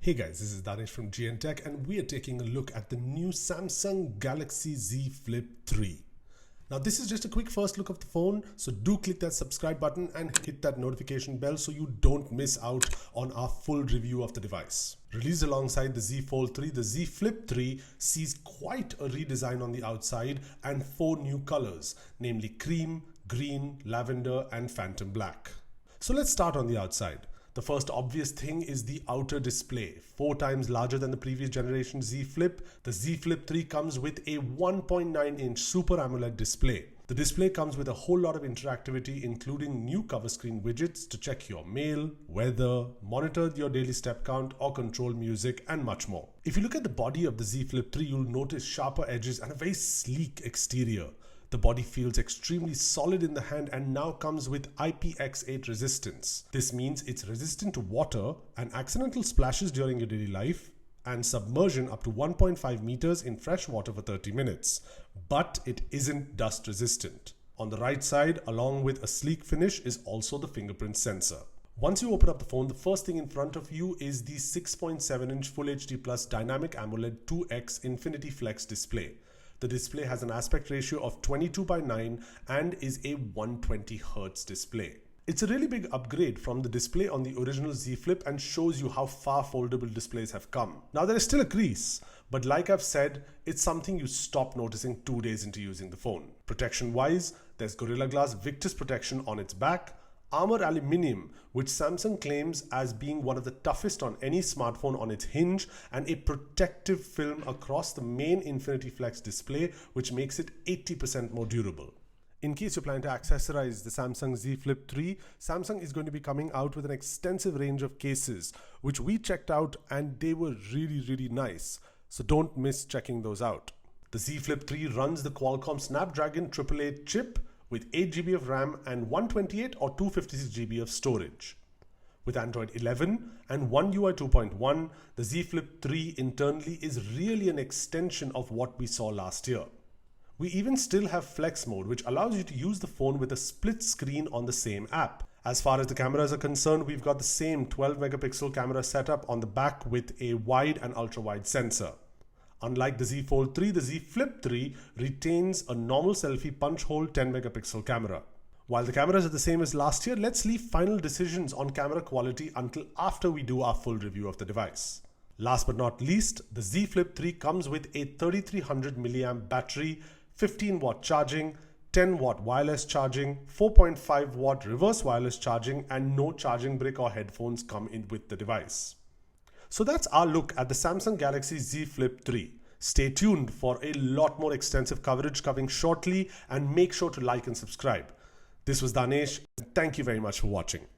Hey guys, this is Daanesh from GN Tech and we are taking a look at the new Samsung Galaxy Z Flip 3. Now this is just a quick first look of the phone, so do click that subscribe button and hit that notification bell so you don't miss out on our full review of the device. Released alongside the Z Fold 3, the Z Flip 3 sees quite a redesign on the outside and 4 new colors, namely cream, green, lavender and phantom black. So let's start on the outside. The first obvious thing is the outer display. 4 times larger than the previous generation Z Flip, the Z Flip 3 comes with a 1.9-inch Super AMOLED display. The display comes with a whole lot of interactivity, including new cover screen widgets to check your mail, weather, monitor your daily step count, or control music, and much more. If you look at the body of the Z Flip 3, you'll notice sharper edges and a very sleek exterior. The body feels extremely solid in the hand and now comes with IPX8 resistance. This means it's resistant to water and accidental splashes during your daily life and submersion up to 1.5 meters in fresh water for 30 minutes. But it isn't dust resistant. On the right side, along with a sleek finish, is also the fingerprint sensor. Once you open up the phone, the first thing in front of you is the 6.7-inch Full HD Plus Dynamic AMOLED 2X Infinity Flex display. The display has an aspect ratio of 22:9 and is a 120Hz display. It's a really big upgrade from the display on the original Z Flip and shows you how far foldable displays have come. Now there is still a crease, but like I've said, it's something you stop noticing 2 days into using the phone. Protection wise, there's Gorilla Glass Victus protection on its back, Armor Aluminium, which Samsung claims as being one of the toughest on any smartphone on its hinge, and a protective film across the main Infinity Flex display, which makes it 80% more durable. In case you're planning to accessorize the Samsung Z Flip 3, Samsung is going to be coming out with an extensive range of cases, which we checked out and they were really nice. So don't miss checking those out. The Z Flip 3 runs the Qualcomm Snapdragon 888 chip, with 8 GB of RAM and 128 or 256 GB of storage. With Android 11 and One UI 2.1, the Z Flip 3 internally is really an extension of what we saw last year. We even still have Flex mode, which allows you to use the phone with a split screen on the same app. As far as the cameras are concerned, we've got the same 12 megapixel camera setup on the back with a wide and ultra wide sensor. Unlike the Z Fold 3, the Z Flip 3 retains a normal selfie punch hole 10 megapixel camera. While the cameras are the same as last year, let's leave final decisions on camera quality until after we do our full review of the device. Last but not least, the Z Flip 3 comes with a 3300 mAh battery, 15 watt charging, 10 watt wireless charging, 4.5 watt reverse wireless charging, and no charging brick or headphones come in with the device. So that's our look at the Samsung Galaxy Z Flip 3. Stay tuned for a lot more extensive coverage coming shortly, and make sure to like and subscribe. This was Daanesh, and thank you very much for watching.